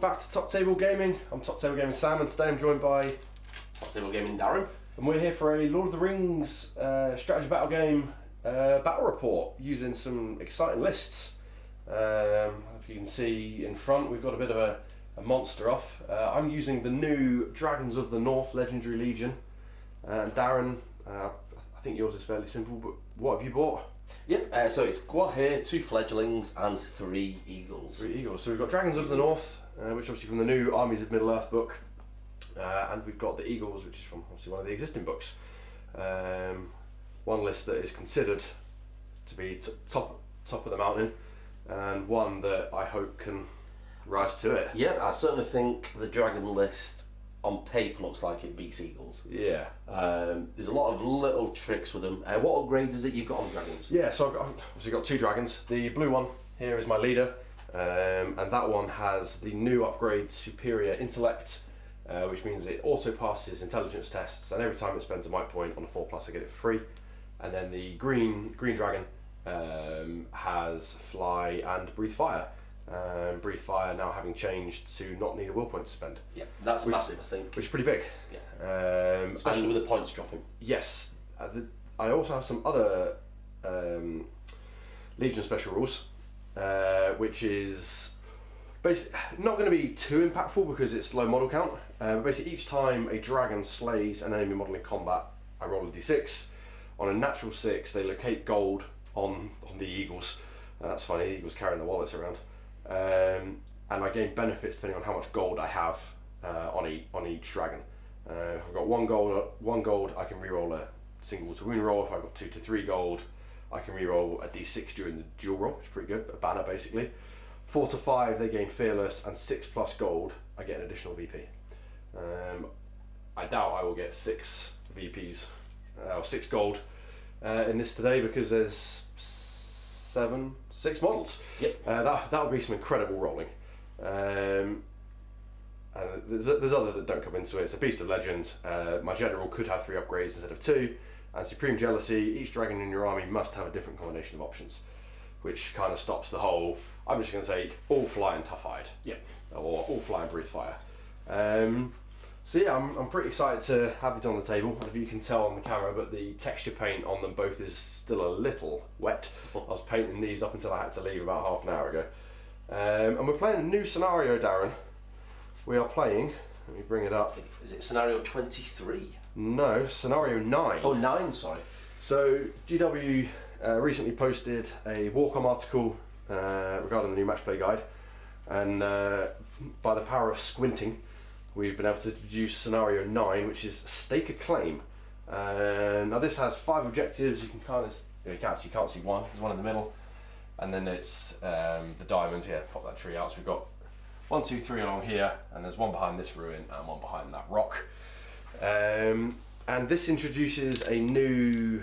welcome back to Top Table Gaming. I'm Top Table Gaming Sam, and today I'm joined by Top Table Gaming Darran. And we're here for a Lord of the Rings strategy battle game battle report using some exciting lists. If you can see in front, we've got a bit of a monster off. I'm using the new Dragons of the North Legendary Legion. And Darran, I think yours is fairly simple, but what have you bought? Yep, so it's Guahir, 2 fledglings and 3 eagles. 3 eagles. So we've got Dragons of the North, which is obviously from the new Armies of Middle-earth book. And we've got the Eagles, which is from obviously one of the existing books. One list that is considered to be top of the mountain, and one that I hope can rise to it. Yeah, I certainly think the dragon list on paper looks like it beats eagles. Yeah. There's a lot of little tricks with them. What upgrades is it you've got on dragons? Yeah, so I've obviously got 2 dragons. The blue one here is my leader, and that one has the new upgrade Superior Intellect, which means it auto passes intelligence tests, and every time it spends a might point on a 4+, I get it for free. And then the green dragon has Fly and Breathe Fire. Breathe Fire now having changed to not need a will point to spend. Yeah, that's massive, I think. Which is pretty big. Yeah. Especially with the points dropping. Yes. I also have some other Legion special rules, which is basically not going to be too impactful because it's low model count. But basically each time a dragon slays an enemy model in combat, I roll a d6. On a natural 6, they locate gold on the eagles. That's funny, the eagles carrying the wallets around. And I gain benefits depending on how much gold I have on each dragon. If I've got 1 gold, I can reroll a single to wound roll. If I've got 2 to 3 gold, I can reroll a d6 during the dual roll, which is pretty good, a banner basically. 4 to 5, they gain fearless, and 6+ gold, I get an additional VP. I doubt I will get 6 VPs, or 6 gold in this today because there's 6 models. Yep. That would be some incredible rolling. There's others that don't come into it. It's a Beast of Legend. My general could have 3 upgrades instead of 2. And Supreme Jealousy, each dragon in your army must have a different combination of options, which kind of stops the whole, I'm just going to take all fly and tough hide. Yeah. Or all fly and breathe fire. So yeah, I'm pretty excited to have it on the table. I don't know if you can tell on the camera, but the texture paint on them both is still a little wet. I was painting these up until I had to leave about half an hour ago. And we're playing a new scenario, Darran. We are playing, let me bring it up. Is it scenario 23? No, scenario 9. Oh, 9, sorry. So GW recently posted a Warcom article regarding the new match play guide, and by the power of squinting, we've been able to deduce scenario 9, which is Stake a Claim. Now this has 5 objectives. You can you can't see one. There's one in the middle, and then it's the diamond here. Pop that tree out. So we've got 1, 2, 3 along here, and there's one behind this ruin and one behind that rock. And this introduces a new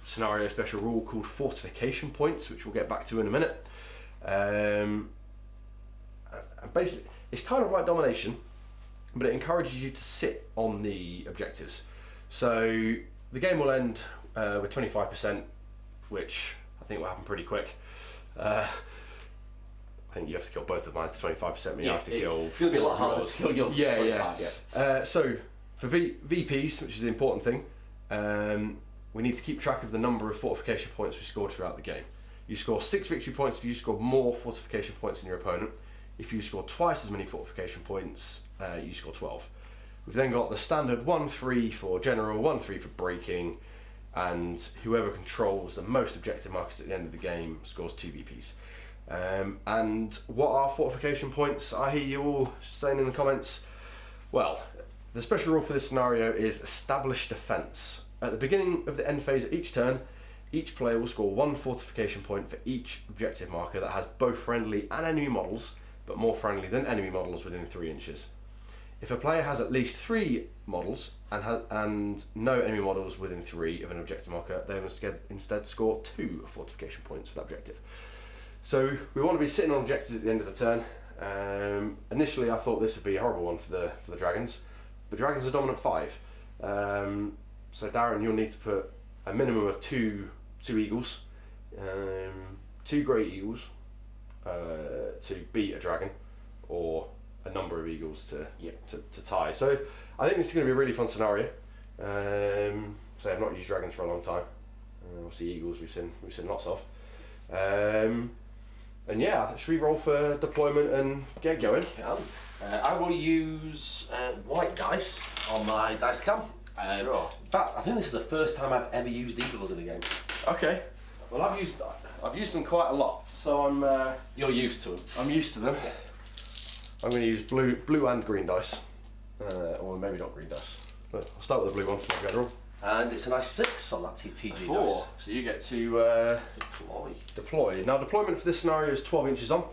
scenario special rule called Fortification Points, which we'll get back to in a minute. And basically, it's kind of like Domination, but it encourages you to sit on the objectives. So the game will end with 25%, which I think will happen pretty quick. I think you have to kill both of mine to 25%, but you have to kill. It's going to be a lot harder to kill yours. Yeah. So for VPs, which is the important thing, we need to keep track of the number of fortification points we scored throughout the game. You score 6 victory points if you score more fortification points than your opponent. If you score twice as many fortification points, you score 12. We've then got the standard 1-3 for general, 1-3 for breaking, and whoever controls the most objective markers at the end of the game scores 2 VPs. And what are fortification points? I hear you all saying in the comments. Well, the special rule for this scenario is Establish Defense. At the beginning of the end phase of each turn, each player will score 1 fortification point for each objective marker that has both friendly and enemy models, but more friendly than enemy models within 3 inches. If a player has at least 3 models and no enemy models within 3 of an objective marker, they must instead score 2 fortification points for that objective. So we want to be sitting on objectives at the end of the turn. Initially I thought this would be a horrible one for the dragons. The dragons are dominant 5. So Darran, you'll need to put a minimum of 2 eagles, 2 great eagles to beat a dragon, or a number of eagles to Yeah. to tie. So I think this is going to be a really fun scenario. So I've not used dragons for a long time. Obviously eagles we've seen lots of. And yeah, should we roll for deployment and get going? I will use white dice on my dice cam. Sure. In fact, I think this is the first time I've ever used eagles in a game. Okay. Well, I've used them quite a lot, so You're used to them. I'm used to them. I'm going to use blue and green dice, or maybe not green dice. But I'll start with the blue one for my general. And it's a nice 6 on that TG Four. dice. So you get to deploy. Now deployment for this scenario is 12 inches on.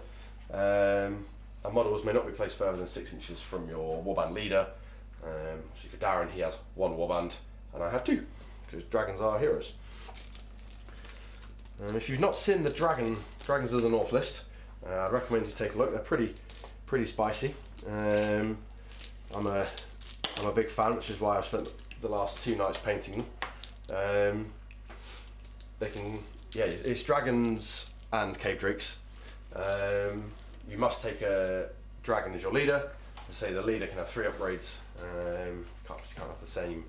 And models may not be placed further than 6 inches from your warband leader. So for Darran, he has 1 warband, and I have 2, because dragons are heroes. If you've not seen the Dragons of the North list, I'd recommend you take a look. They're pretty spicy. I'm a big fan, which is why I've spent the last 2 nights painting them. It's dragons and cave drakes. You must take a dragon as your leader. Say the leader can have 3 upgrades. Can't have the same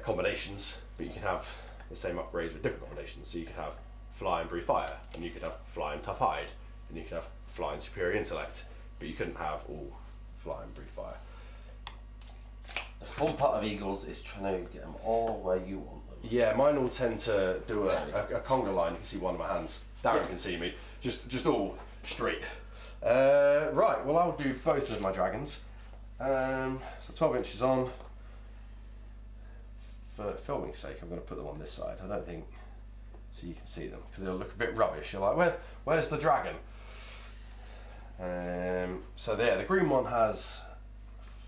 combinations, but you can have the same upgrades with different combinations. So you could have fly and breathe fire, and you could have fly and tough hide, and you could have fly and superior intellect, but you couldn't have all fly and breathe fire. The fun part of eagles is trying to get them all where you want them. Yeah, mine all tend to do a conga line. You can see one of my hands. Darran can see me. Just all straight. Right, well I'll do both of my dragons. So 12 inches on. For filming's sake, I'm going to put them on this side. I don't think so you can see them, because they'll look a bit rubbish. You're like, where's the dragon? So there, the green one has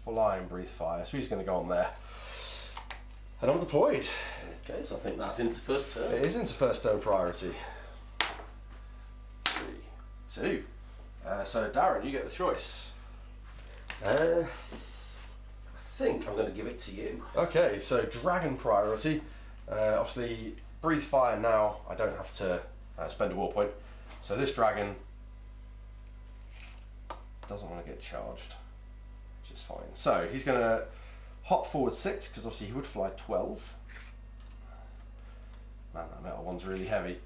fly and breathe fire, so he's going to go on there. And I'm deployed. Okay, so I think that's into first turn. It is into first turn priority. 3, 2. So Darran, you get the choice. I think I'm going to give it to you. Okay, so dragon priority. Obviously, breathe fire now. I don't have to spend a war point. So this dragon doesn't want to get charged, which is fine. So he's going to hop forward 6, because obviously he would fly 12. Man, that metal one's really heavy.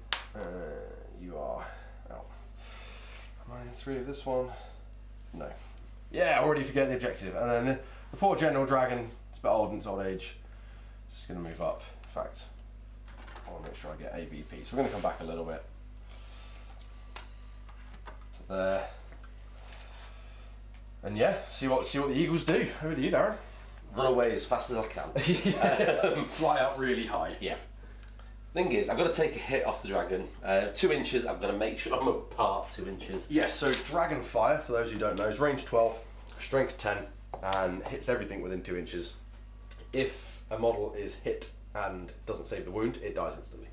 You are out. Am I in 3 of this one? No. Yeah, already forget the objective. And then the poor general dragon, it's a bit old in its old age. It's going to move up. In fact, I want to make sure I get AVP. So we're going to come back a little bit. To there. And yeah, see what the eagles do. Over to you, Darran. Run away as fast as I can. Fly out really high. Yeah. Thing is, I've got to take a hit off the dragon. 2 inches, I've got to make sure I'm apart 2 inches. Yes, so dragon fire, for those who don't know, is range 12, strength 10, and hits everything within 2 inches. If a model is hit and doesn't save the wound, it dies instantly.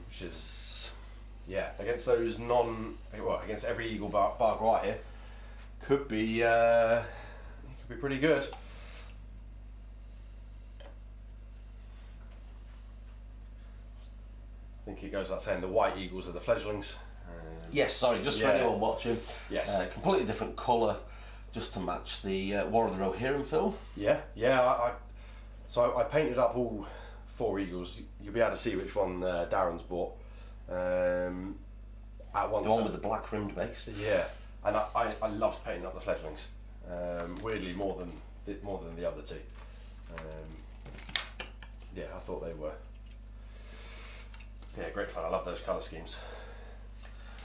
Which is, yeah, against those against every eagle bar guard here, could be pretty good. I think it goes without saying the white eagles are the fledglings. Yes, sorry, just for anyone watching. Yes. Completely different colour, just to match the War of the Rohirrim film. Yeah. So I painted up all 4 eagles. You'll be able to see which one Darran's bought. At one The one with the black rimmed base. Yeah, and I loved painting up the fledglings. Weirdly, more than the other 2. Yeah, I thought they were. Yeah, great fun. I love those colour schemes.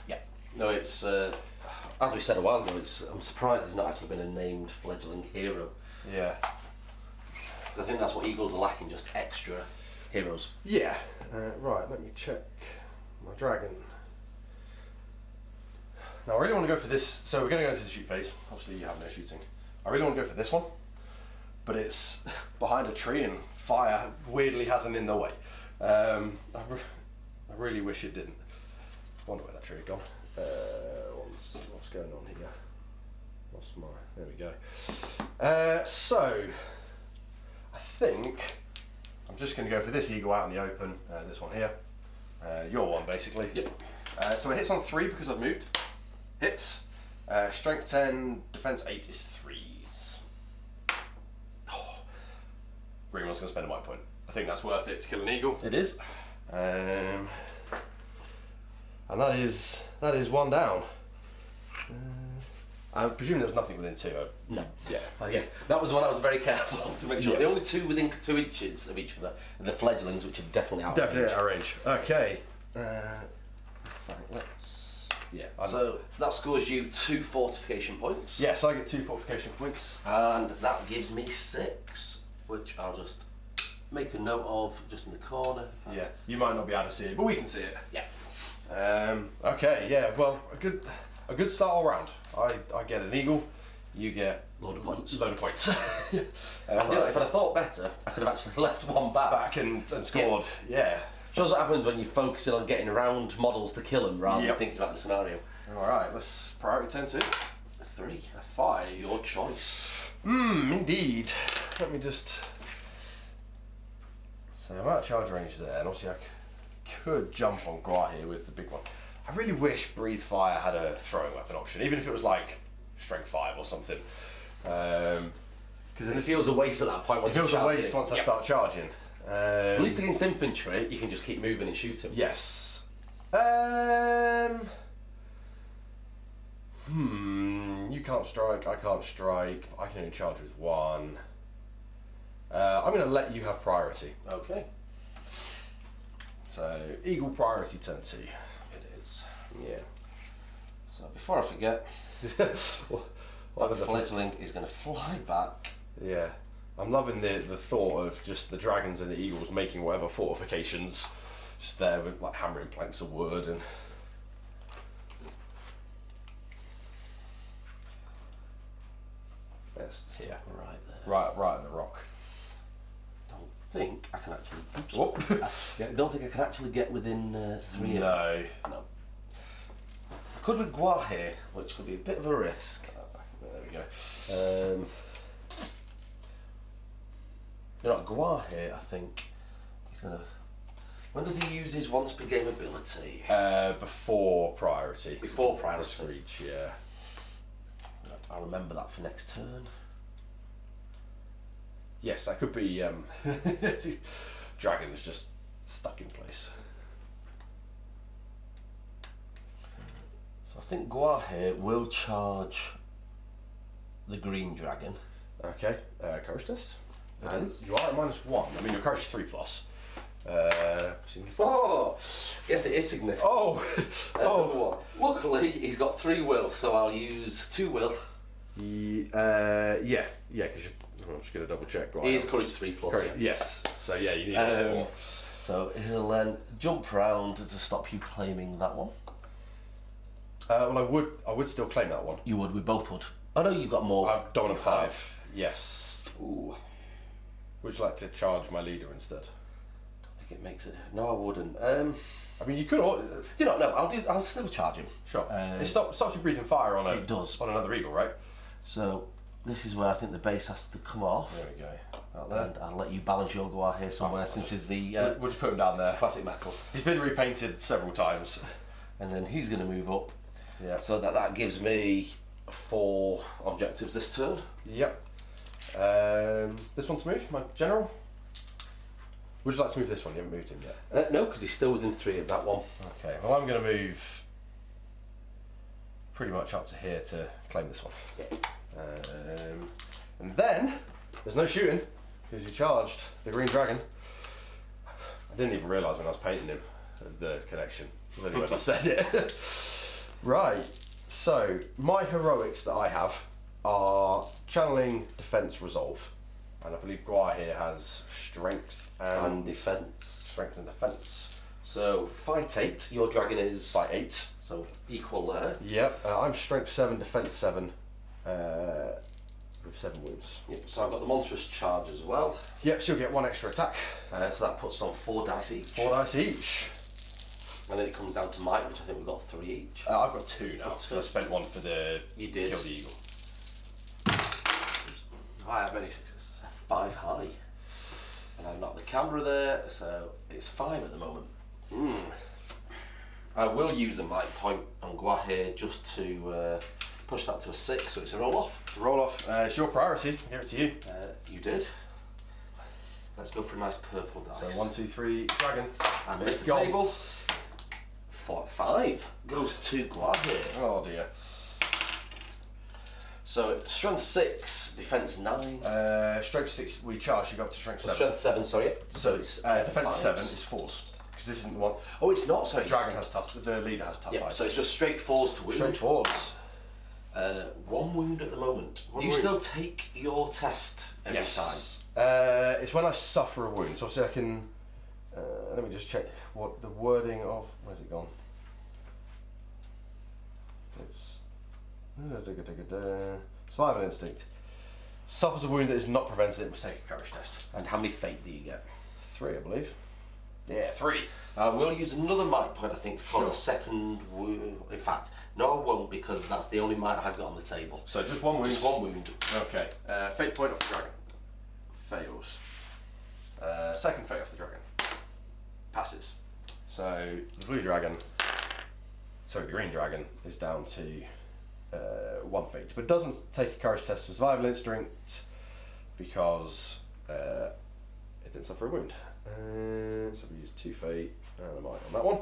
Yeah. No, it's as we said a while ago. I'm surprised there's not actually been a named fledgling hero. Yeah. I think that's what eagles are lacking, just extra heroes. Yeah. Right. Let me check my dragon. Now I really want to go for this. So we're going to go into the shoot phase. Obviously, you have no shooting. I really want to go for this one, but it's behind a tree and fire weirdly has an in the way. I really wish it didn't. I wonder where that tree had gone. What's going on here? There we go. So, I think I'm just going to go for this eagle out in the open, this one here. Your one, basically. Yep. So it hits on 3 because I've moved. Hits. Strength 10, defense 8 is 3s. Oh, Greenman's going to spend a might point. I think that's worth it to kill an eagle. It is. And that is one down. I presume there was nothing within 2. No. Yeah. Yeah, that was one I was very careful of to make sure. Yeah. The only 2 within 2 inches of each other are the fledglings, which are definitely out Definitely of at range. our range. Okay. Let's. Yeah. So that scores you 2 fortification points. Yes, I get 2 fortification points. And that gives me 6, which I'll just make a note of just in the corner. Yeah. You might not be able to see it, but we can see it. Yeah. Okay. Yeah. Well, a good start all round. I get an eagle. You get Load of points. Load of points. You know, if I'd have thought better, I could have actually left one back. and scored. Yeah. Shows what happens when you're focusing on getting around models to kill them rather than thinking about the scenario. All right. Let's priority 10 2. 3. 5. Your choice. Indeed. Let me just. So I'm out of charge range there, and obviously I could jump on Gwar here with the big one. I really wish Breathe Fire had a throwing weapon option, even if it was like Strength 5 or something. Because It feels a waste at that point. it feels a waste once I start charging. At least against infantry, you can just keep moving and shoot them. Yes. You can't strike, I can't strike. I can only charge with 1. I'm going to let you have priority. Okay. So, Eagle priority turn 2. It is. Yeah. So before I forget, What that are the fledgling is going to fly back. Yeah. I'm loving the thought of just the dragons and the eagles making whatever fortifications just there with like hammering planks of wood and yes, here. Right there. Right in the rock. Don't think I can actually. Oops. Whoop. I don't think I can actually get within 3 of No. No. I could with Gwar here, which could be a bit of a risk. There we go. You know, Gwar here, I think he's gonna. When does he use his once per game ability? Before priority. Before priority. Reach, yeah. I'll remember that for next turn. Yes, that could be dragons just stuck in place. So I think Gwar here will charge the green dragon. Okay, courage test. It is. You are at -1. I mean, your courage is 3+. Significant. Oh, yes, it is significant. Oh, Oh, luckily he's got 3 will, so I'll use 2 will. Yeah, because I'm just gonna double check. Right. He is courage 3+. Courage, Yeah. yes. So yeah, you need a 4. So he'll then jump round to stop you claiming that one. Well, I would still claim that one. You would, we both would. I know you've got more. I've done a You 5. Yes. Ooh. Would you like to charge my leader instead? I think it makes it. No, I wouldn't. I mean, you could. You know, no, I'll still charge him. Sure. It stops you breathing fire on It does. on another eagle, right? So this is where I think the base has to come off. There we go. Out there. And I'll let you balance your Gwar here somewhere, since it's the We'll just put him down there. classic metal. He's been repainted several times. And then he's going to move up. Yeah. So that gives me 4 objectives this turn. Yep. This one to move, my general. Would you like to move this one? You haven't moved him yet. No, because he's still within 3 of that one. Okay. Well, I'm going to move pretty much up to here to claim this one. And then there's no shooting because you charged the green dragon. I didn't even realise when I was painting him of the connection. It was only when I said it. Right. So my heroics that I have are channeling, defense, resolve, and I believe Gwar here has strength And defence. Strength and defense. So fight 8, your dragon is By 8. so equal there. Yep. I'm strength 7, defense 7, with 7 wounds. Yep. So I've got the monstrous charge as well. Yep. She'll get 1 extra attack. So that puts on 4 dice each. 4 dice each. And then it comes down to might, which I think we've got 3 each. I've got 2 now. Got 2. I spent 1 for the You did. kill the eagle. I have many 6s. 5 high. And I've knocked the camera there, so it's 5 at the moment. I will use a might point on Gwar here just to push that to a 6, so it's a roll off. It's a roll off. It's your priority. I'll give it to you. You did. Let's go for a nice purple dice. So 1, 2, 3, dragon. And miss the table. 4, 5 goes to Guahir. Oh dear. So strength 6, defense 9. Strength 6, we charge, you go up to strength 7. Strength 7, sorry. So it's defense 7 is 4s. Because this isn't the one. Oh, it's not, sorry. The dragon has tough, the leader has tough 5. So it's just straight 4s to wound. Straight 4s. 1 wound at the moment. Do you still take your test every time? It's when I suffer a wound. So obviously I can. Let me just check what the wording of. Where's it gone? It's. Survival instinct. Suffers a wound that is not prevented, it must take a courage test. And how many fate do you get? 3, I believe. Yeah, 3. We'll use another might point, I think, to cause a second wound. In fact, no, I won't, because that's the only might I've got on the table. So just 1 wound. Just 1 wound. Okay. Fate point off the dragon. Fails. Second fate off the dragon. Passes. So the blue dragon. Sorry, the green dragon is down to 1 fate, but doesn't take a courage test for survival instinct because it didn't suffer a wound. So we use 2 fate and a might on that one.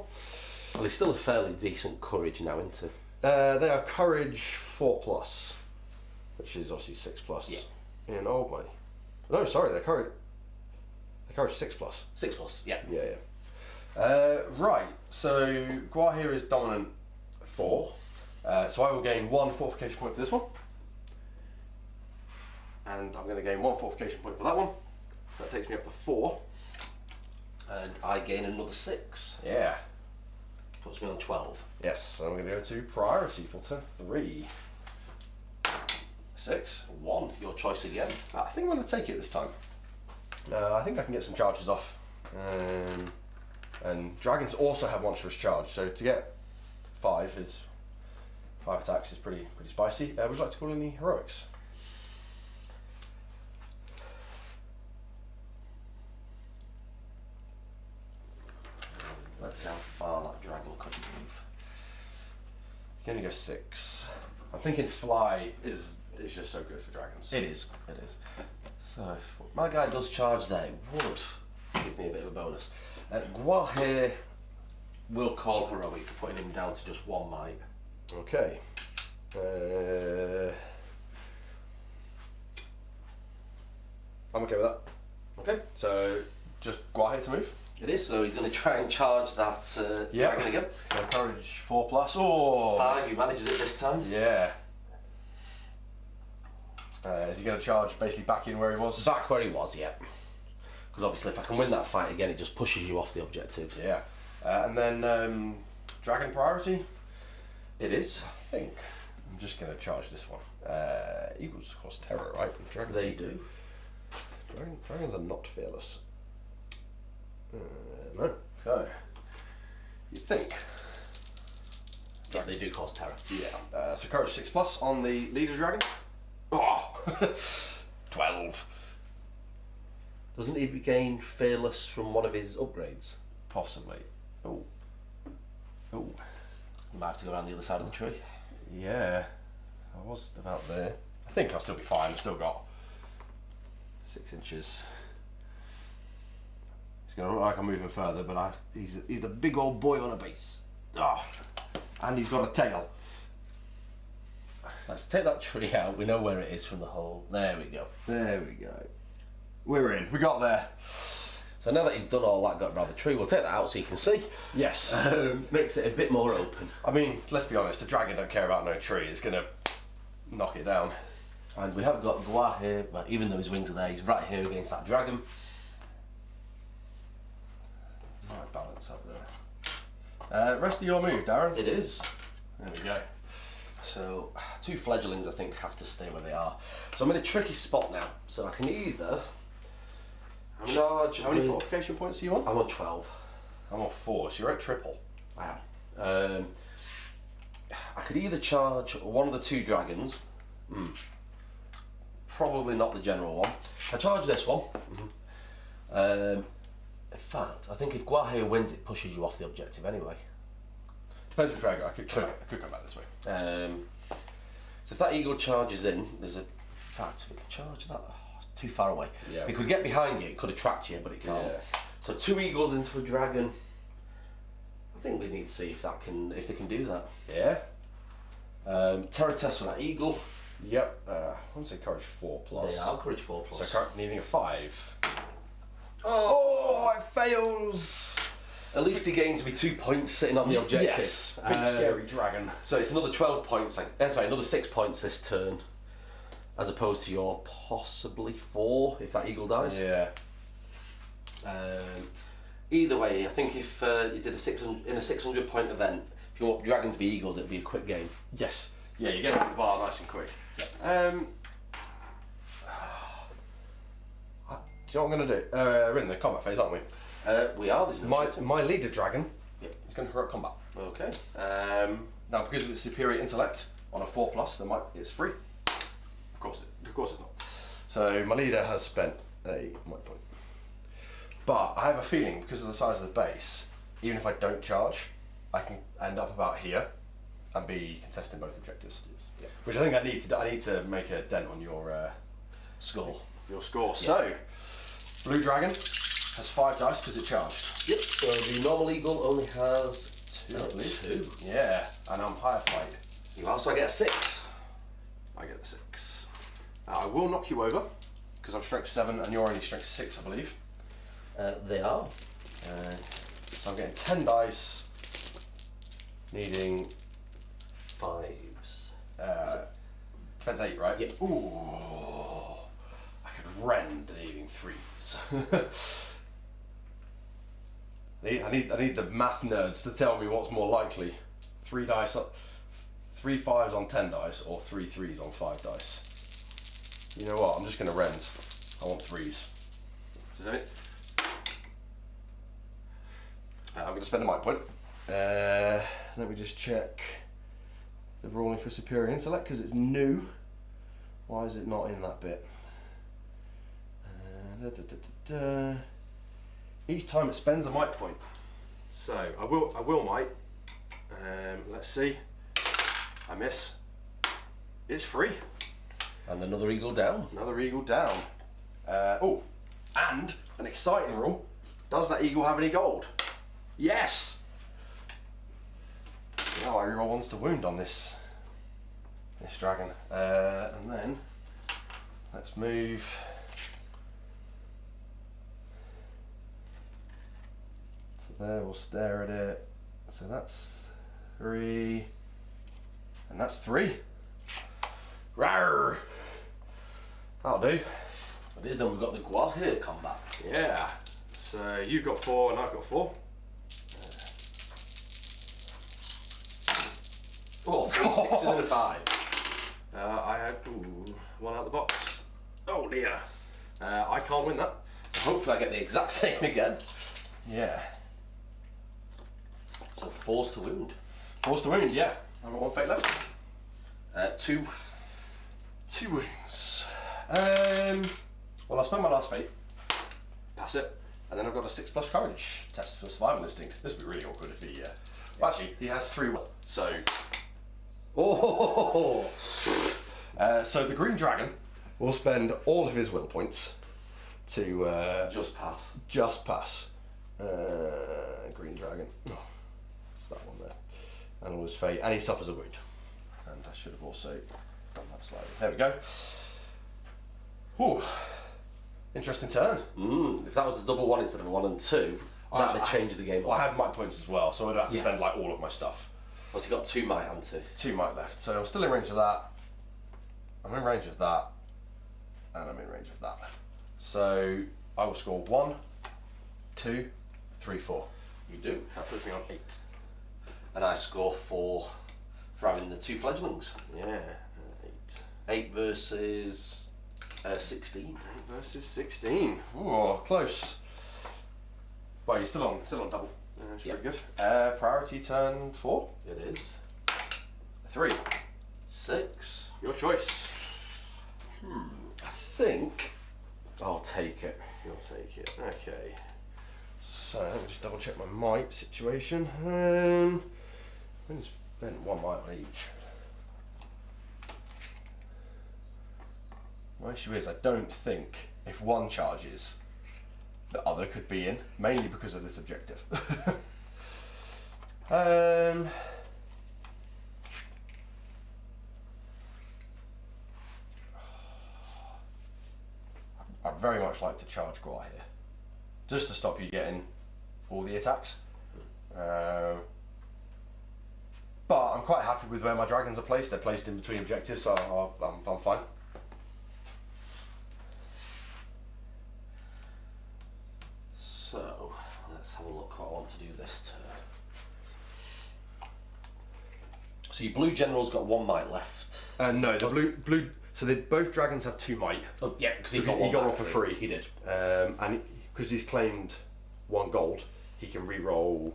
Well, he's still a fairly decent courage now, isn't he? They are courage 4+, which is obviously 6+ in old money. No, sorry, they're courage 6+. 6+, yeah. Yeah. Right, so Guahir is dominant 4. So I will gain 1 fortification point for this one. And I'm going to gain 1 fortification point for that one. So that takes me up to 4. And I gain another 6. Yeah. Puts me on 12. Yes, so I'm going to go to priority for turn 3. 6. 1, your choice again. I think I'm going to take it this time. I think I can get some charges off. And dragons also have monstrous charge, so to get 5 attacks is pretty spicy. Would you like to call in the heroics? Let's see how far that dragon could move. You can only go 6. I'm thinking fly is just so good for dragons. It is. So if my guy does charge there, it would give me a bit of a bonus. Guahir will call heroic, putting him down to just 1 might. Okay. I'm okay with that. Okay, so just Guahir to move. It is, so he's going to try and charge that dragon again. So courage 4+. Oh! 5, he manages it this time. Yeah. Is he going to charge basically back in where he was? Back where he was, yeah. Because obviously if I can win that fight again, it just pushes you off the objective. Yeah. And then dragon priority? It is. I think. I'm just going to charge this one. Eagles cause terror, right? They do. Dragons are not fearless. No. So, you'd think. Yeah, they do cause terror. Yeah. So courage 6+ on the leader dragon. Oh! 12. Doesn't he gain fearless from one of his upgrades? Possibly. Oh. You might have to go around the other side of the tree. Yeah. I was about there. I think I'll still be fine. I've still got 6 inches. It's going to look like I'm moving further, but he's a big old boy on a base. Oh. And he's got a tail. Let's take that tree out. We know where it is from the hole. There we go. There we go. We're in. We got there. So now that he's done all that, got around the tree, we'll take that out so you can see. Yes. Makes it a bit more open. I mean, let's be honest, the dragon don't care about no tree. It's going to knock it down. And we have got Guahir, but even though his wings are there, he's right here against that dragon. Right balance up there. Rest of your move, Darren. It is. There we go. So, 2 fledglings I think have to stay where they are. So I'm in a tricky spot now. So I can either charge. How many fortification points are you on? I'm on 12. I'm on 4, so you're at triple. I am. I could either charge one of the 2 dragons. Probably not the general one. I charge this one. In fact, I think if Guahir wins, it pushes you off the objective anyway. Depends which way I go. I could come back this way. So if that eagle charges in, there's a fact, we could charge that. Oh, too far away. Yeah. If it could get behind you, it could attract you, but it can't. Yeah. So 2 eagles into a dragon. I think we need to see if they can do that. Yeah. Terror test for that eagle. Yep. I want to say courage 4+. They are courage 4+. So needing a 5. Oh, it fails. At least he gains me 2 points sitting on the objective. Yes. Big scary dragon. So it's another 12 points. Another 6 points this turn, as opposed to your possibly 4 if that eagle dies. Yeah. Either way, I think if you did a 600 point event, if you want dragons v eagles, it'd be a quick game. Yes. Yeah, you get to the bar nice and quick. Yeah. Do you know what I'm going to do? We're in the combat phase, aren't we? We are. There's no shooting. My leader dragon Yep. is going to heroic combat. Okay. Now, because of its superior intellect on a 4+, it's free. Of course it's not. So my leader has spent a might point. But I have a feeling, because of the size of the base, even if I don't charge, I can end up about here and be contesting both objectives. Yeah. Which I think I need to do. I need to make a dent on your Score. score. Yeah. So, blue dragon has 5 dice because it charged. Yep. So the normal eagle only has 2. I believe. 2. Yeah, and I'm higher flight. You also get a 6. I get the 6. I will knock you over because I'm strength 7 and you're only strength 6, I believe. They are. So I'm getting 10 dice, needing 5s. defense 8, right? Yep. Ooh, I could rend needing 3s. I need the math nerds to tell me what's more likely: 3 dice, 3 5s on 10 dice, or 3 3s on 5 dice. You know what? I'm just going to rend. I want 3s. Is that it? I'm going to spend a might point. Let me just check the ruling for superior intellect because it's new. Why is it not in that bit? Each time it spends a might point. So I will might. Let's see. I miss. It's free. And another eagle down. Another eagle down. Oh, and an exciting rule. Does that eagle have any gold? Yes! Now I reroll 1s to wound on this dragon. And then let's move. So there, we'll stare at it. So that's 3. And that's 3. Rawr! That'll do. It is. Then we've got the Guahir combat. Yeah. So you've got 4 and I've got 4. Oh, 3 6s and a 5. I had 1 out the box. Oh dear. I can't win that. So hopefully I get the exact same again. Yeah. So 4s to wound. 4s to wound, yeah. I've got 1 fate left. 2. 2 wounds. Well, I'll spend my last fate. Pass it. And then I've got a 6+ courage test for survival instinct. This would be really awkward if he... Well, actually, he has 3 will. So... Oh! So the green dragon will spend all of his will points to... Just pass. Just pass. Green dragon. Oh, it's that one there. And all his fate. And he suffers a wound. And I should have also done that slightly. There we go. Ooh. Interesting turn. If that was a double 1 instead of a 1 and 2, that'd have changed the game. Well, I had might points as well, so I'd have to spend like all of my stuff. Well, you got 2 might and 2. 2 might left. So I'm still in range of that. I'm in range of that. And I'm in range of that. So I will score 1, 2, 3, 4. You do. That puts me on 8. And I score 4 for having the 2 fledglings. Yeah, 8 versus 16. 8 versus 16. Ooh, close. Well, you're still on double. That's pretty good. Priority turn 4. It is. 3. 6. Your choice. I think I'll take it. You'll take it. Okay. So let me just double check my might situation. I'm going to spend 1 might on each. My issue is I don't think if one charges, the other could be in, mainly because of this objective. I'd very much like to charge Gwar here, just to stop you getting all the attacks. But I'm quite happy with where my dragons are placed. They're placed in between objectives, so I'm fine. So let's have a look what I want to do this turn. So your blue general's got 1 might left. No, the blue. So both dragons have 2 might. Oh yeah, because he got one for free. He did. And because he's claimed 1 gold, he can re-roll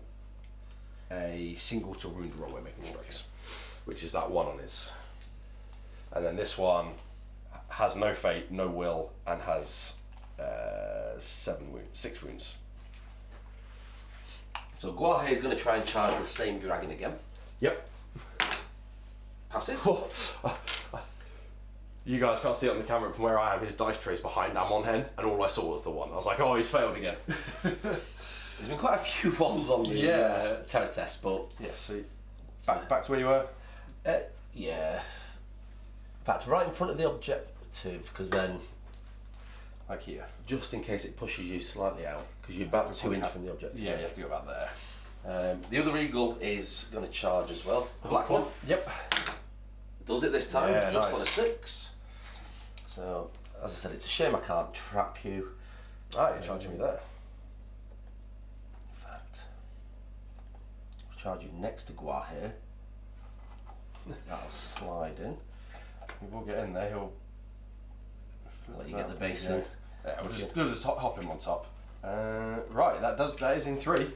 a single to wound roll when making strikes, which is that 1 on his. And then this one has no fate, no will, and has 6 wounds. So Gwar is going to try and charge the same dragon again. Yep. Passes. You guys can't see it on the camera, but from where I am, his dice tray's behind that 1 hen, and all I saw was the 1. I was like, oh, he's failed again. There's been quite a few ones on the terror test, but yeah. So back to where you were. Yeah. In fact, right in front of the objective, because then, like here, just in case it pushes you slightly out, because you're about 2 inches from the objective. Yeah, you have to go about there. The other eagle is going to charge as well. The black one. Yep. Does it this time, Yeah, just nice. on a 6. So, as I said, it's a shame I can't trap you. Ah, you're charging me there. In fact, I'll charge you next to Gwar here. That'll slide in. He will get in there. He'll Let you get the base in. Yeah, we'll just hop him on top. Right, that is in 3.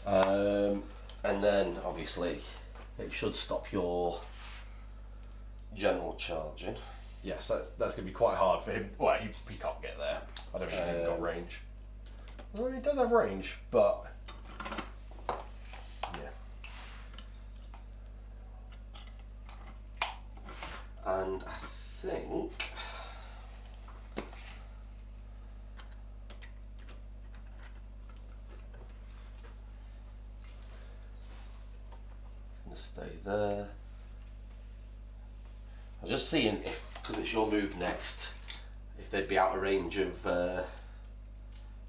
And then, obviously, it should stop your general charging. Yes, that's going to be quite hard for him. Well, he can't get there. I don't think he's got range. Well, he does have range, but yeah. And I think it's going to stay there. I'm just seeing if, because it's your move next, if they'd be out of range of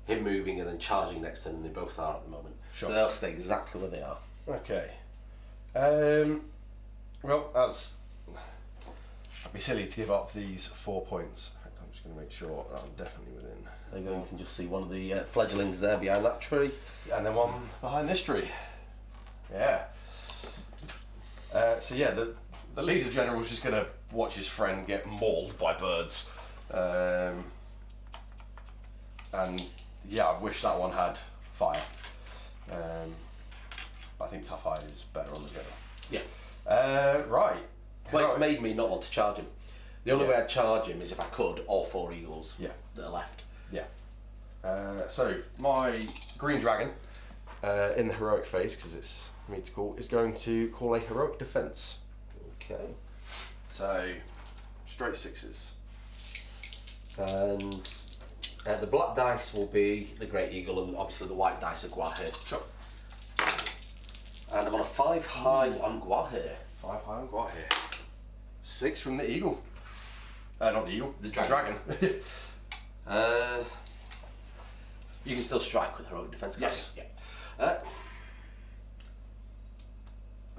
him moving and then charging next to him, and they both are at the moment. Sure. So they'll stay exactly where they are. Okay. Well, I'd be silly to give up these 4 points. In fact, I'm just going to make sure that I'm definitely within. There you go, you can just see one of the fledglings there behind that tree. And then one behind this tree. Yeah. So yeah, the leader general is just going to watch his friend get mauled by birds. And yeah, I wish that one had fire. I think tough hide is better on the general. Yeah. Right. Well, it's made me not want to charge him. The only way I'd charge him is if I could, all 4 eagles that are left. Yeah. So my green dragon in the heroic phase, because it's me to call, is going to call a heroic defense. Okay. So straight 6s. And the black dice will be the great eagle, and obviously the white dice are Gwar here. Sure. And I'm on a 5 high on Gwar here. 5 high on Gwar here. 6 from the eagle. Not the eagle. The dragon. You can still strike with heroic defense. Yes. Yeah.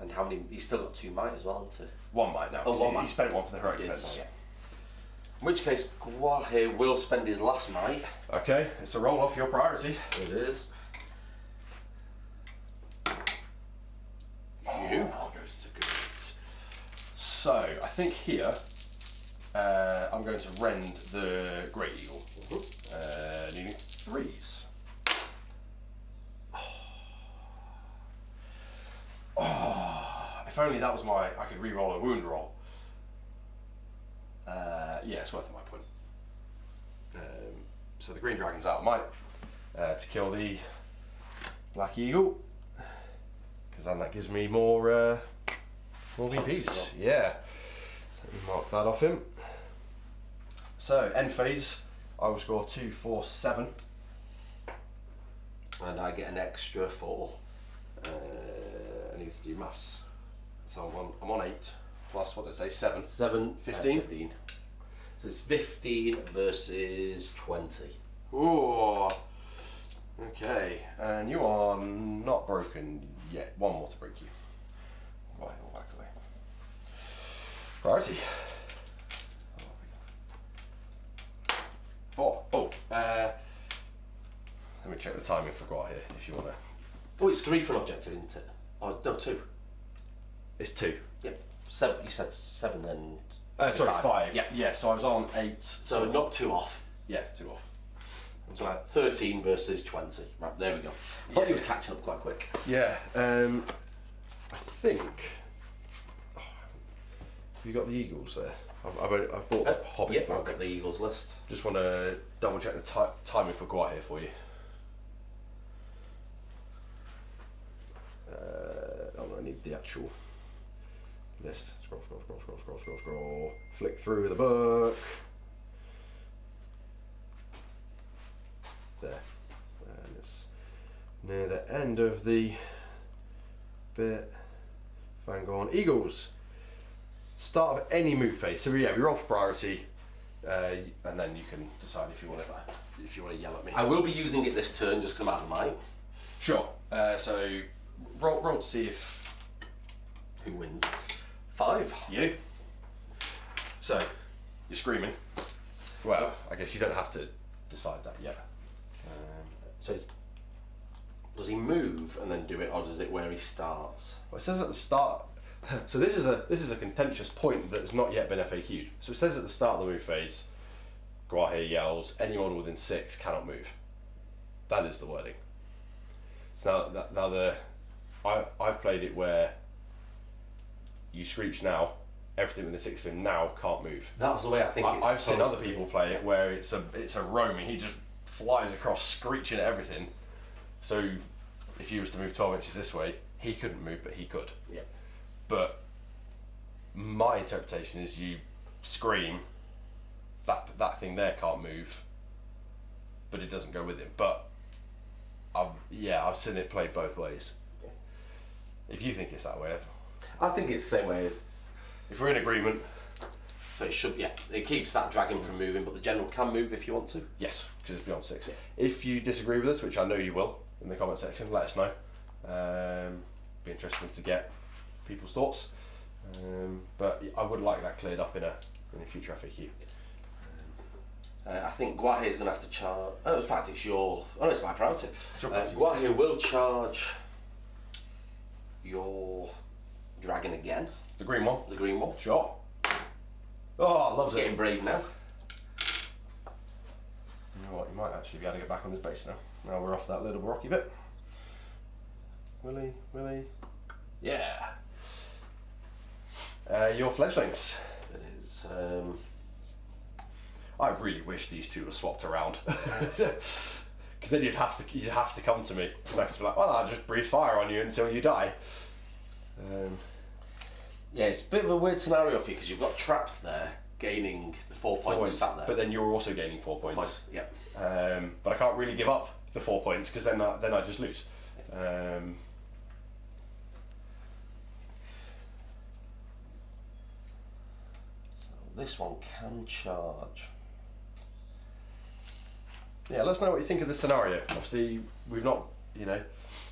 And how many? He's still got 2 might as well, hasn't he? 1 might now. Oh, 1 might. He spent 1 for the heroic He did, defense. yeah. In which case, Gwar here will spend his last might. Okay, it's a roll off your priority. It is. You goes to good. So I think here I'm going to rend the great eagle. Needing 3s. Oh, if only that was I could re-roll a wound roll. Yeah, it's worth my point. So the green dragon's out of might to kill the black eagle, because then that gives me more VPs. Yeah. So let me mark that off him. So end phase, I will score 2, 4, 7. And I get an extra 4. I need to do maths. So I'm on 8 plus what did I say? 7. 7, 15. 15. So it's 15 versus 20. Ooh. Okay, and you are not broken yet. One more to break you. Right, all back away. Priority. 4. Oh, let me check the timing for Guar here, if you want to. Oh, it's 3 for an objective, isn't it? Oh, no, 2. It's 2. Yep. 7. You said 7 then. Sorry, 5. Yeah. Yeah, so I was on 8. So not 2 off. Yeah, 2 off. So 13 versus 20. Right, there we go. I thought you were catching up quite quick. Yeah, I think. Oh, have you got the Eagles there? I've bought the Hobbit Yep, book. I've got the Eagles list. Just want to double check the timing for Guar here for you. I need the actual list. Scroll. Flick through the book. There. And it's near the end of the bit. Fangorn. Eagles. Start of any move phase. So yeah, we roll for priority, and then you can decide if you want to yell at me. I will be using it this turn just because I'm out of mine. Sure. So roll to see if Who wins? 5. you. So you're screaming. Well, I guess you don't have to decide that yet. So does he move and then do it, or does it where he starts? Well, it says at the start. So this is a contentious point that's not yet been FAQ'd. So it says at the start of the move phase, Guar yells, any model within 6 cannot move. That is the wording. So I've played it where you screech now, everything within 6 of him now can't move. That's the way I think it's I've seen supposed other to be. people play it where it's a roaming. He just flies across, screeching at everything. So if you was to move 12 inches this way, he couldn't move, but he could. Yeah. But my interpretation is you scream, that thing there can't move, but it doesn't go with him. But I've seen it played both ways. Okay. If you think it's that way, I think it's the same way. if we're in agreement, So it should, yeah, it keeps that dragon from moving, but the general can move if you want to. yes, because it's beyond 6. Yeah. If you disagree with us, which I know you will, in the comment section, let us know. Be interesting to get people's thoughts. But I would like that cleared up in a future FAQ. I think Guar is going to have to charge. Oh, in fact, it's your. Oh, no, it's my priority. Sure, priority. Guar will charge your dragon again. The green one? The green one. Sure. Oh, loves it. Getting brave now. You know what, you might actually be able to get back on his base now. Now we're off that little rocky bit. Willy. Yeah. Your fledglings. It is. I really wish these two were swapped around. Because then you'd have to come to me. Like, well, I'll just breathe fire on you until you die. Yeah, it's a bit of a weird scenario for you because you've got trapped there, gaining the 4 points sat there. But then you're also gaining 4 points. Yeah. But I can't really give up the 4 points because then I just lose. So this one can charge. Yeah, let us know what you think of this scenario. Obviously, we've not,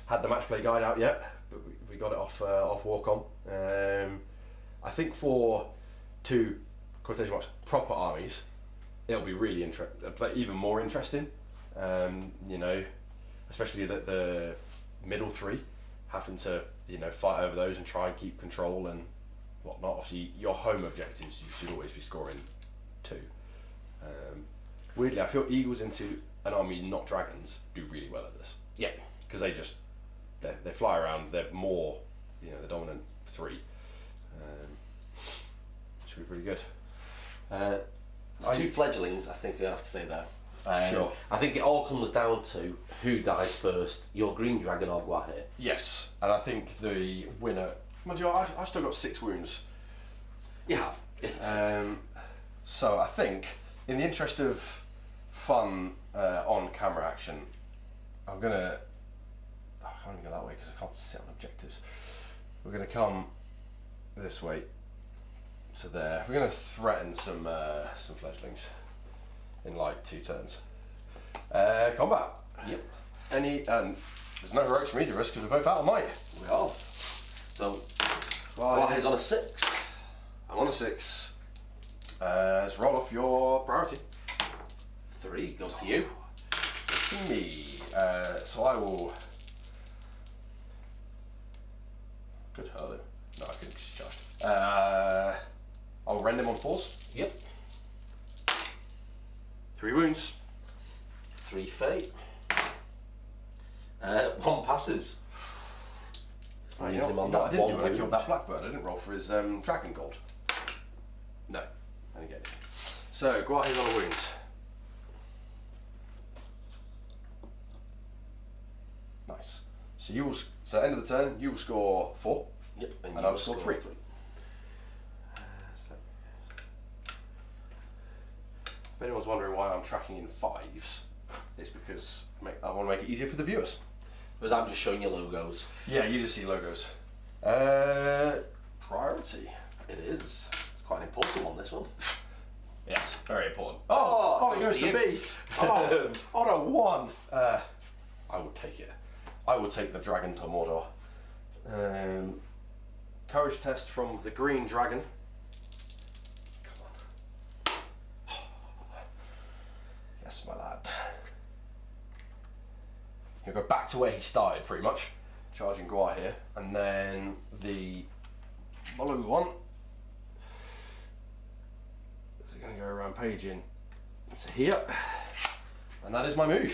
had the match play guide out yet, but we got it off Warcom. I think for 2 quotation marks proper armies, it'll be really even more interesting. Especially the middle 3, having to fight over those and try and keep control and whatnot. Obviously, your home objectives you should always be scoring 2. Weirdly, I feel Eagles into an army, not dragons, do really well at this. Yeah. Because they fly around. They're more, the dominant 3. Should be pretty good. 2 fledglings, I think I have to say there. Sure. I think it all comes down to who dies first, your green dragon or Guar. Yes, and I think the winner. Mind you, I've still got 6 wounds. You have. So I think in the interest of fun on camera action, I'm gonna. I can't even go that way because I can't sit on objectives. We're gonna come this way to there. We're gonna threaten some fledglings in like 2 turns. Combat. Yep. There's no heroics for me to risk because we're both out of might. We are. So, Gwaihir's on a 6. I'm on a 6. Let's roll off your priority. 3 goes to you. To me. So I will. Good hurling. No, I couldn't be charged. I'll rend him on 4s. Yep. 3 wounds. 3 fate. 1 passes. I didn't do when I killed that blackbird. I didn't roll for his dragon gold. No, I didn't get it. So Gwaihir's on a wound. Nice. So you will. So end of the turn, you will score 4. Yep. And I will score 3. If anyone's wondering why I'm tracking in 5s, it's because I want to make it easier for the viewers. Because I'm just showing you logos. Yeah, you just see logos. Priority. It is. It's quite an important one, this one. Yes, very important. Oh, it goes to me. Oh, on a 1. I will take it. I will take the dragon to Mordor. Courage test from the green dragon. Come on. Yes, my lad. He'll go back to where he started, pretty much. Charging Gwaihir. And then the blue one is going to go around paging to here. And that is my move.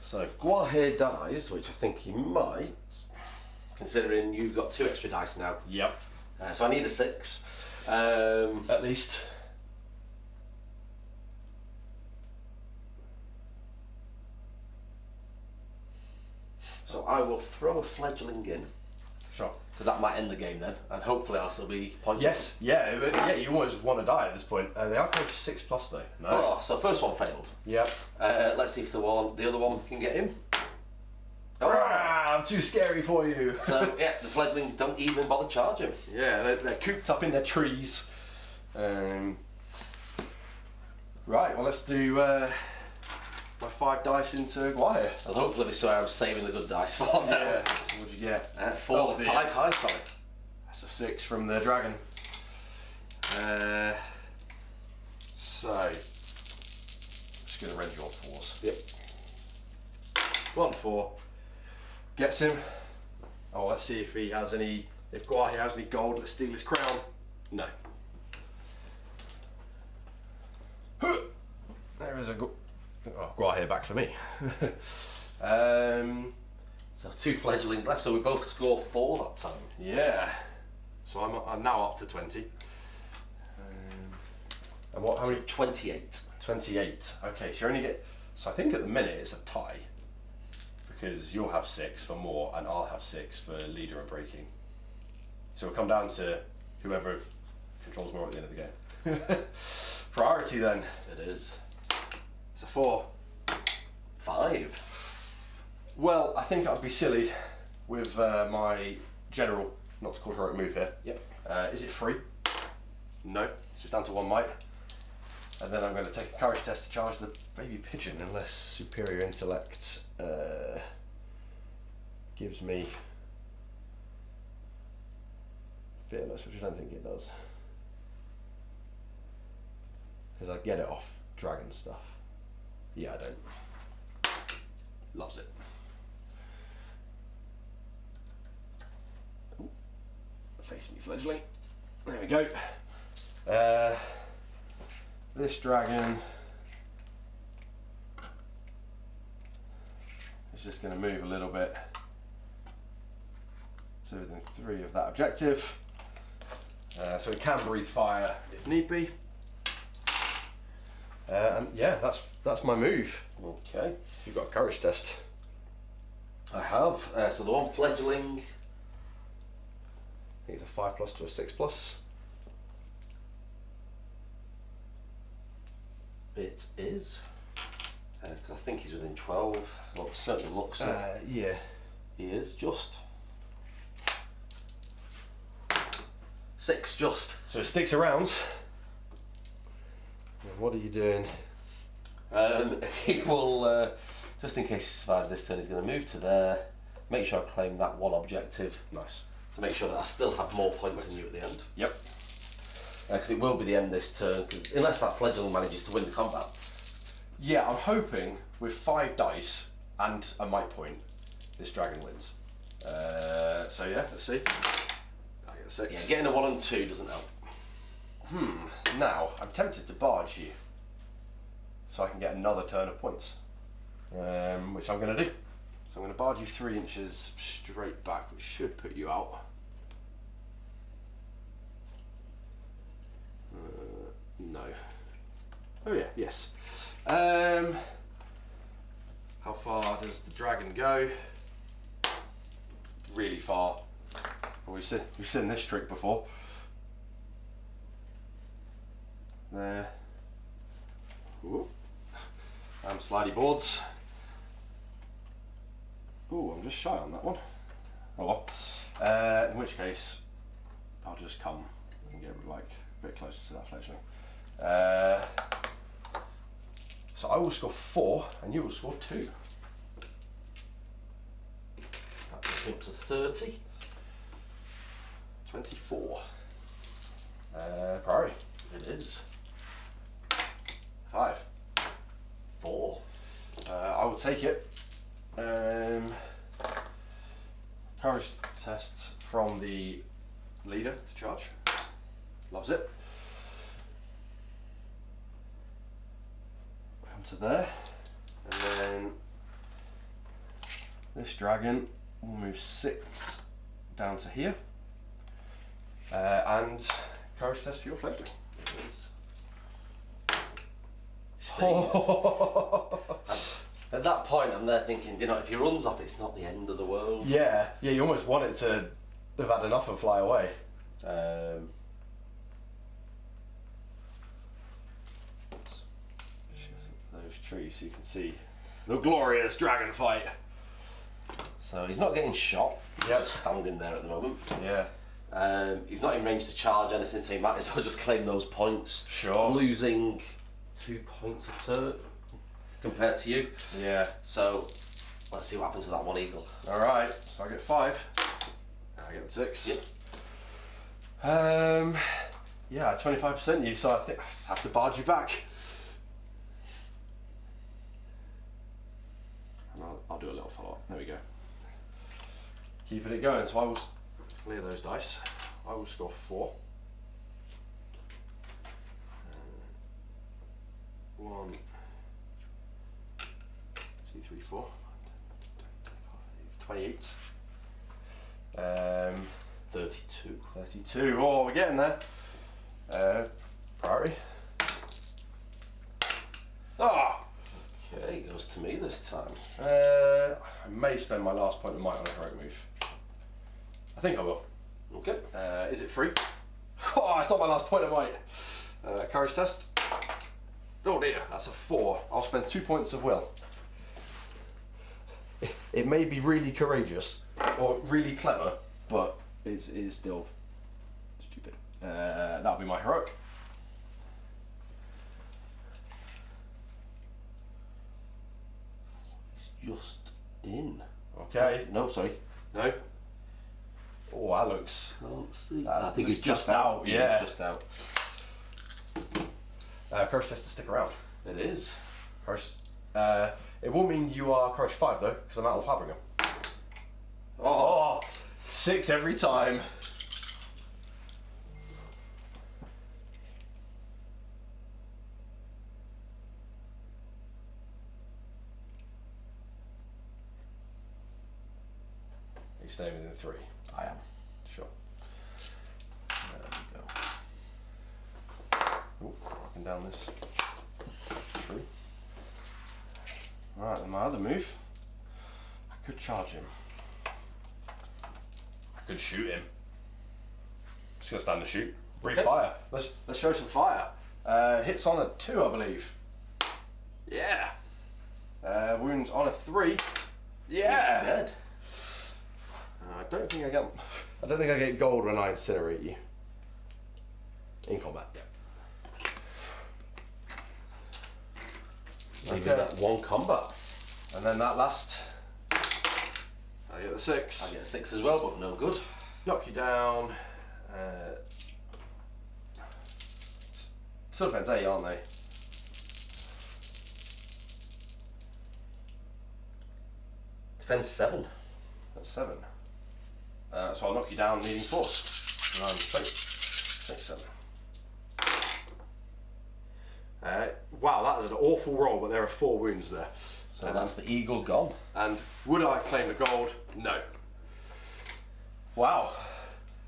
So if Gwaihir dies, which I think he might, considering you've got 2 extra dice now. Yep. So I need a 6. At least. So I will throw a fledgling in. Sure. Because that might end the game then, and hopefully I'll still be pointing. Yes, yeah, you always want to die at this point. They are coach 6+ though. No. Oh, so first one failed. Yep. Let's see if the other one can get him. Oh. I'm too scary for you. So yeah, the fledglings don't even bother charging. Yeah, they're cooped up in their trees. Right, well let's do my 5 dice into Gwaihir. And hopefully this way I'm saving the good dice for now. Yeah. What'd you get? 4, 5 high, sorry. That's a 6 from the dragon. So, just gonna rend you on 4s. Yep. 1 4. Gets him. Oh, let's see if he has any. If Gwaihir has any gold, let's steal his crown. No. There is a Gwaihir back for me. So 2 fledglings left, so we both score 4 that time. Yeah. So I'm now up to 20. And what? How many? 28. 28. Okay, so you only get. So I think at the minute it's a tie because you'll have 6 for more, and I'll have 6 for leader and breaking. So it'll come down to whoever controls more at the end of the game. Priority then. It is. It's a 4. 5. Well, I think I'd be silly with my general not to call heroic move here. Yep. Is it free? No. So it's down to 1 might. And then I'm going to take a courage test to charge the baby pigeon unless superior intellect gives me fearless, which I don't think it does. Because I get it off dragon stuff. Yeah, I don't. Loves it. Ooh. Face me, fledgling. There we go. This dragon is just going to move a little bit to within 3 of that objective. So it can breathe fire if need be. And yeah, that's my move. Okay. You've got a courage test. I have. So the one fledgling I think it's a 5+ to a 6+. It is. 'Cause I think he's within 12. Well, it certainly looks it. Yeah. He is just. 6 just. So it sticks around. And what are you doing? He will, just in case he survives this turn, he's going to move to there. Make sure I claim that one objective. Nice. To make sure that I still have more points than you at the end. Yep. Because it will be the end this turn, cause unless that fledgling manages to win the combat. Yeah, I'm hoping with 5 dice and a might point, this dragon wins. So yeah, let's see. I get a 6. Yeah, getting a 1 and 2 doesn't help. Now, I'm tempted to barge you, so I can get another turn of points, which I'm going to do. So I'm going to barge you 3 inches straight back, which should put you out. No. Oh yeah, yes. How far does the dragon go? Really far. We've seen this trick before. There. Ooh. Slidey boards. Ooh, I'm just shy on that one. Oh well. In which case, I'll just come and get like a bit closer to that fledgling. So I will score 4 and you will score 2. That puts me up to 30. 24. Priority. It is. 5. 4. I will take it. Courage tests from the leader to charge. Loves it. Come to there. And then this dragon will move 6 down to here. And courage test for your fledgling. It is. Stays. At that point, I'm there thinking, you know, if he runs off, it's not the end of the world. Yeah, you almost want it to have had enough and fly away. Those trees so you can see the glorious dragon fight. So he's not getting shot. He's Yep. just standing there at the moment. Yeah. He's not in range to charge anything, so he might as well just claim those points. Sure. Losing 2 points a turn compared to you. Yeah. So let's see what happens with that one eagle. Alright, so I get 5. I get the 6. Yep. Yeah, 25% you, so I think I have to barge you back. And I'll do a little follow up. There we go. Keeping it going, so I will clear those dice. I will score 4. 1, 2, 3, 4. 28. 32. 32. Oh, we're getting there. Priority. Ah! Okay, it goes to me this time. I may spend my last point of might on a heroic move. I think I will. Okay. Is it free? Oh, it's not my last point of might. Courage test. Oh dear, that's a 4. I'll spend 2 points of will. It may be really courageous or really clever, but it is still stupid. That'll be my heroic. He's just in. Okay. No, sorry. No. Oh, that looks. Can't see. That I think was he's just out. yeah. He's just out. Courage test to stick around. It is. Courage. It will mean you are courage 5 though, because I'm out of Fabringer. Oh, 6 every time. He's staying within 3. I am. Sure. There we go. Oh, walking down this tree. Alright, then my other move. I could charge him. I could shoot him. Just gonna stand and shoot. Breathe Okay. fire. Let's show some fire. Hits on a 2, I believe. Yeah. Wounds on a 3. Yeah. He's dead. I don't think I get gold when I incinerate you. In combat. Yeah. So you did that 1 combat. And then that last, I get the 6. I get a 6 as well, but no good. Knock you down. Still defense 8, aren't they? Defense 7. That's 7. So I'll knock you down needing force. And I'm straight 7. Wow, that is an awful roll, but there are 4 wounds there. So that's the eagle gone. And would I claim the gold? No. Wow.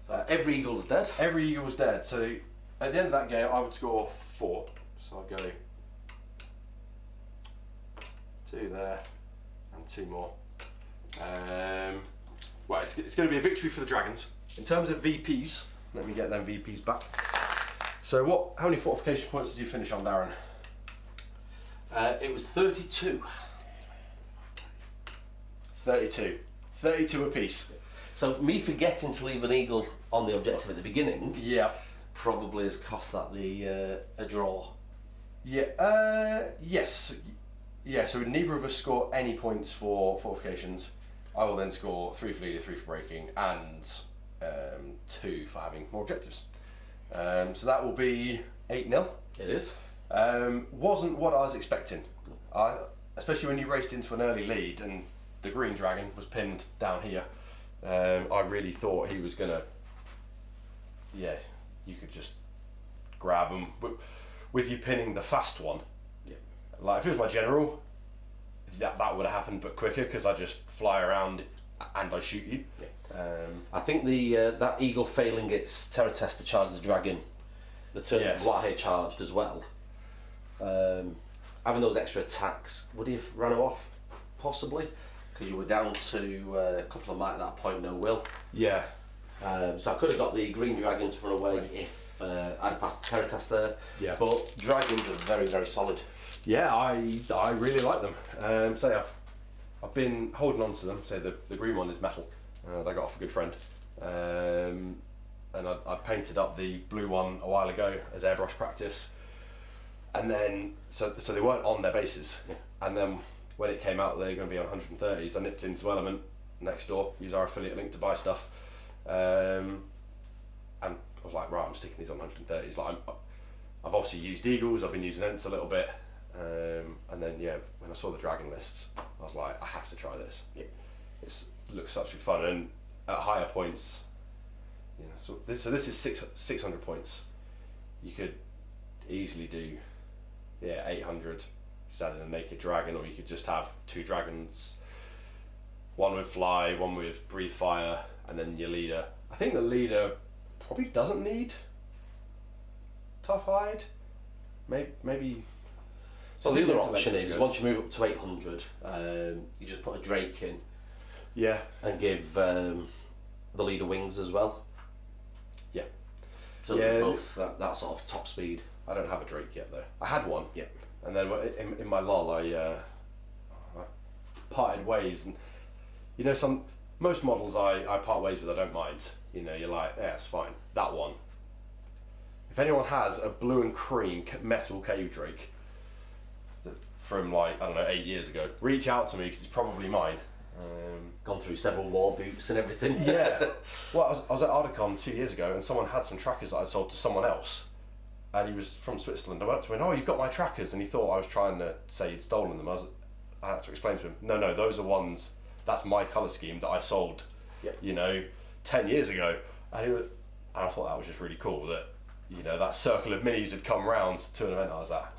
So every eagle's dead. Every eagle was dead. So at the end of that game, I would score 4. So I'll go 2 there and 2 more. Well, it's going to be a victory for the Dragons. In terms of VPs, let me get them VPs back. So how many fortification points did you finish on, Darran? It was 32. 32. 32 apiece. So me forgetting to leave an eagle on the objective at the beginning Yeah. probably has cost that a draw. Yeah. Yes. Yeah. So neither of us score any points for fortifications. I will then score 3 for leader, 3 for breaking, and 2 for having more objectives. So that will be 8-0. It is. Wasn't what I was expecting. Especially when you raced into an early lead and the green dragon was pinned down here. I really thought he was gonna. Yeah, you could just grab him. But with you pinning the fast one, Yeah. like if it was my general, that would have happened, but quicker because I just fly around and I shoot you. Yeah. I think that eagle failing its terror test to charge the dragon, the turn Yes. Guahe charged as well. Having those extra attacks, would he have run off? Possibly, because you were down to a couple of might at that point, no will. Yeah. So I could have got the green dragon to run away if I'd have passed the terror test there. Yeah. But dragons are very, very solid. Yeah, I really like them. So I've been holding on to them. So the green one is metal. They got off a good friend. And I painted up the blue one a while ago as airbrush practice. And then, so they weren't on their bases. Yeah. And then when it came out they were going to be on 130s, I nipped into Element next door, use our affiliate link to buy stuff. And I was like, right, I'm sticking these on 130s. Like I've obviously used Eagles, I've been using Ents a little bit. And then, yeah, when I saw the Dragon lists, I was like, I have to try this. Yeah. It looks such good fun, and at higher points, you know, so this is 600 points. You could easily do, 800 standing a naked dragon, or you could just have 2 dragons, one with fly, one with breathe fire, and then your leader. I think the leader probably doesn't need tough hide. Maybe. So the other Intellect option is, good. once you move up to 800, you just put a drake in Yeah. and give the leader wings as well. Yeah. So Yeah. both that sort of top speed. I don't have a Drake yet though. I had one. Yeah. And then in my lull, I parted ways, and you know, most models I part ways with, I don't mind. You know, you're like, yeah, it's fine. That one. If anyone has a blue and cream metal cave Drake from like, I don't know, 8 years ago, reach out to me because it's probably mine. Gone through several war boots and everything. Yeah. Well, I was at Ardicon 2 years ago, and someone had some trackers that I sold to someone else. And he was from Switzerland. I went up to him, oh, you've got my trackers, and he thought I was trying to say he'd stolen them. I had to explain to him, no, those are ones, that's my colour scheme that I sold, you know, 10 years ago. And I thought that was just really cool that, you know, that circle of minis had come round to an event I was at.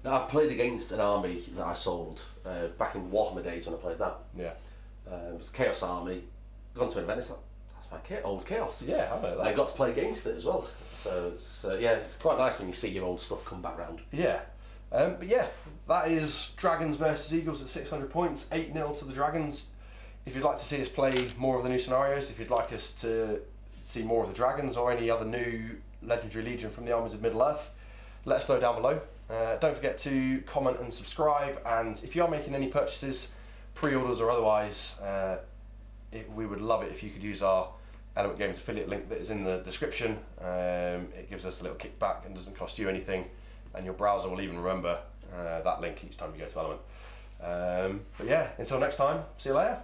Now, I've played against an army that I sold back in Warhammer days when I played that. Yeah. It was a Chaos army. Gone to an event, it's like, that's my old Chaos. Yeah, I know that. I got to play against it as well. So it's quite nice when you see your old stuff come back round. Yeah. But yeah, that is Dragons versus Eagles at 600 points, 8-0 to the Dragons. If you'd like to see us play more of the new scenarios, if you'd like us to see more of the dragons or any other new legendary legion from the armies of Middle-earth, let us know down below. Don't forget to comment and subscribe, and if you are making any purchases, pre-orders or otherwise, we would love it if you could use our Element Games affiliate link that is in the description. It gives us a little kickback and doesn't cost you anything, and your browser will even remember that link each time you go to Element. But yeah, until next time, see you later.